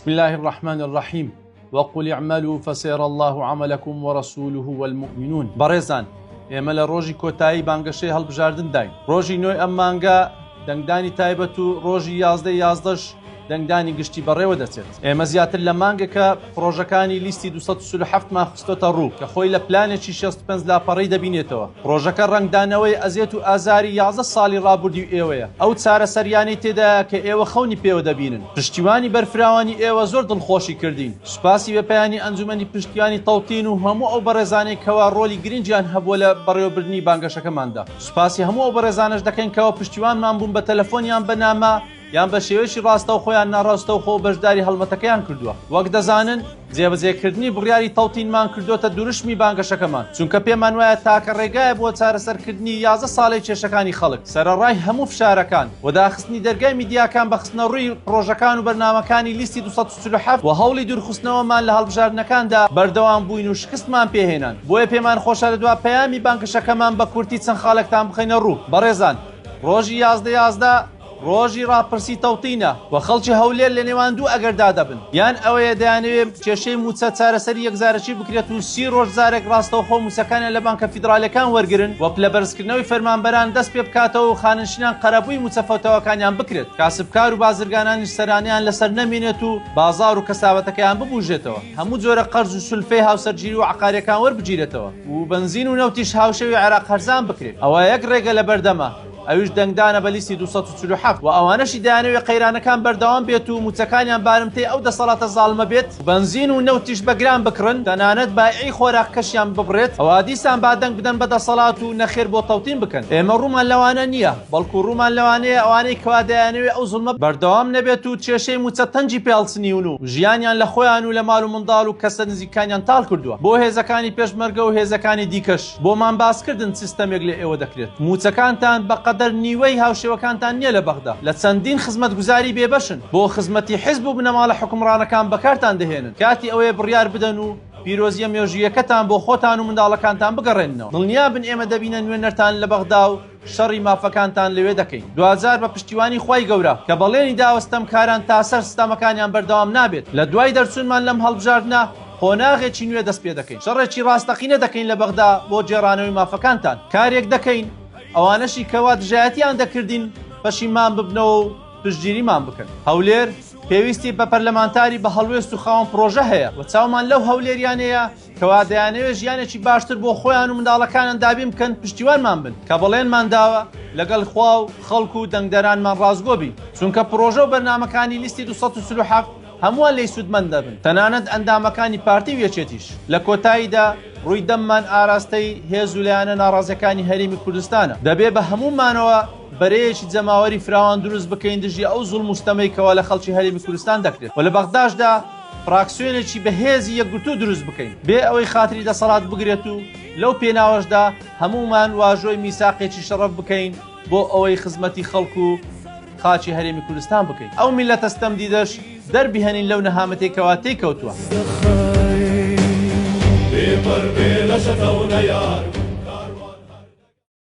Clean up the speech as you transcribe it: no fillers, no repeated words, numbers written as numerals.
بسم الله الرحمن الرحيم وقل اعملوا فسيرى الله عملكم ورسوله والمؤمنون. بريزان ئێمە لە ڕۆژی کۆتایی بانگەشەی هەڵبژاردن داین. ڕۆژی نوێی ئەم مانگە دەنگدانی تایبەت و ڕۆژی 11 دەنگدانی گشتی بەڕێوە دەچێت. ئێمە زیاتر لە مانگەکە پرۆژەکانی لیستی 247 مان خستۆتە ڕوو کە خۆی لە پلانێکی 65 لاپەڕەی دەبینێتەوە. پرۆژەکە ڕنگدانەوەی ئەزیێت و ئازاری 11 ساڵی ڕابردووی ئێوەیە. ئەو چارەسەریانەی تێدایە کە ئێوە خەونی پێوە دەبینن. پشتیوانی بەرفراوانی ئێوە زۆر دڵخۆشی کردین. سوپاسی بەپیانی ئەنجومەنی پشتیوانی تەوتین و هەموو ئەو بەڕێزانەی کەوا ڕۆلی گرنگیان هەبووە لە بەڕێوەبردننی بانگەشەکەماندا. سوپاسی هەموو ئەو بەڕێزانەش دەکەین کەەوە پشتیوانمان بوون بە تەلەفۆنیان بەنامە یان بە شێوەیەکی ڕاستە و خۆیان ناڕاستە و خۆ بەشداری هەڵمەتەکەیان کردووە. وەک دەزانن جێبەجێکردنی بڕیاری تەوتینمان کردوتە دوورشمی بانگەشەکەمان، چونکە پێمان وایە تاکە ڕێگایە بۆ چارەسەرکردنی 11 ساڵی کێشەکانی خەڵک، سەرەڕای هەموو فشارەکان و داخستنی دەرگای میدیاکان بە خستنە ڕووی پرۆژەکان و بەرنامەکانی لیستی 247 و هەوڵی دوورخستنەوەمان لە هەڵبژاردنەکاندا بەردەوام بووین و شکستمان پێهێنان. بۆیە پێمان خۆشە لە دوا پەیامی بانگەشەکەمان بە کورتی چەند خاڵێکتان بخەینە ڕوو. بەڕێزان، ڕۆژی 11 ڕۆژی ڕاپرسی تەوتینە و خەڵکی هەولێر لە نێوان دوو ئەگەردا دەبن، یان ئەوەیە دەیانەوێت کێشەی موچە چارەسەری یەکزارەکی بکرێت و 30 ڕۆژ زارێک ڕاستەوخۆ موچەکانیان لە بانکە فیدراڵیەکان وەرگرن و لە بەرزکردنەوەی فەرمانبەران دەست پێ بکاتەوە و خانشینان قەرەبووی موچەفەوتەوەکانیان بکرێت، کاسبکار و بازرگانانی سەرانیان لەسەر نەمێنێت و بازار و کەساوەتەکەیان ببوژێتەوە، هەموو جۆرە قەرز و سولفەی هاوسەرگیری و عقارەکان وەربگیرێتەوە و بنزین و نەوتیش هاوشەوی عێراق هەرزان بکرێت. ئەوە یەک ڕێگە لە بەردەمە، ئەویش دەنگدانە بە لیستی 247 و ئەوانەشی دایانەوێت قەیرانەکان بەردەوام بێت و موچەکانیان بارمتەی ئەو دەسەڵاتە زاڵمە بێت، بنزین و نەوتیش بەگران بکڕن، تەنانەت بایعی خۆراق کەشیان ببڕێت، ئەوە دیسان با دەنگ بدەن بە دەسەڵات و نەخێر بۆ تەوتین بکەن. ئێمە ڕوومان لەوانە نییە، بەڵکو ڕوومان لەوانەیە ئەوانەی کەوا دایانەوێت ئەو زوڵمە بەردەوام نەبێت و کێشەی موچە تەنجی پێڵچنیون و ژیانیان لە خۆیان و لە ماڵ و منداڵ و کەسە نزیکانیان تاڵ کردووە. بۆ هێزەکانی پێشمەرگە و هێزەکانی دیکەش بۆمان باسکردن سیستەمێک لە ئێوە دەکرێت. موچەکانتان بەقەدەر نیوەی هاوشێوەکانتان نییە لە بەغدا، لە چەندین خزمەت گوزاری بێبەشن، بۆ خزمەتی حیزب و بنەماڵە حکومڕانەکان بەکارتان دەهێنن، کاتی ئەوەیە بڕیار بدەن و پیرۆزیە مێژویەکەتان بۆ خۆتان و منداڵەکانتان بگەڕێنەوە. دڵنیا بن ئێمە دەبینە نوێنەرتان لە بەغدا و شەڕی مافەکانتان لەوێ دەکەین. دوجار بە پشتیوانی خوای گەورە کە بەڵێنی داوەستەم کاران تاسەر سیستەمەکانیان بەردەوام نابێت، لە دوای دەرچوونمان لەم هەڵبژاردنە قۆناغێکی نوێ دەست پێ دەکەین، شەڕێکی ڕاستەقینە دەکەین لە بەغدا بۆ جێڕانەوەی مافەکانتان. کارێک دەکەین ئەوانەشی کەوا دژایەتیان دەکردین پەشیمان ببنەوە و پشتگیریمان بکەن. هەولێر پێویستی بە پەرلەمانتاری بە هەڵوێست و خاوەن پرۆژە هەیە و چاومان لەو هەولێریانەیە کەوا دەیانەوێت ژیانێکی باشتر بۆ خۆیان و منداڵەکانیان دابین بکەن، پشتیوانمان بن کە بەڵێنمان داوە لەگەڵ خوا و خەڵک و دەنگدەرانمان ڕازگۆ بین، چونکە پرۆژە و بەرنامەکانی لیستی 247 هەمووان لێی سوودمەند دەبن، تەنانەت ئەندامەکانی پارتی و یەکێتیش. لە کۆتاییدا ڕووی دەممان ئاراستەی هێز و لایەنە ناڕازیەکانی هەرێمی کوردستانە، دەبێ بە هەموومانەوە بەرەیەکی جەماوەری فراوان دروست بکەین دژی ئەو زوڵم و ستەمەی کەوا لە خەڵکی هەرێمی کوردستان دەکرێت و لە بەغداشدا فراکسیۆنێکی بەهێزی یەکگرتوو دروست بکەین بێ ئەوەی خاتری دەسەڵات بگرێت و لەو پێناوەشدا هەموومان واژۆی میساقێکی شەڕەف بکەین بۆ ئەوەی خزمەتی خەڵک و خاچی هەرێمی کوردستان بکەین. ئەو میلەتە ستەمدیدەش دەربی هەنین لەو نەهامەتێکەوە تێکەوتووە.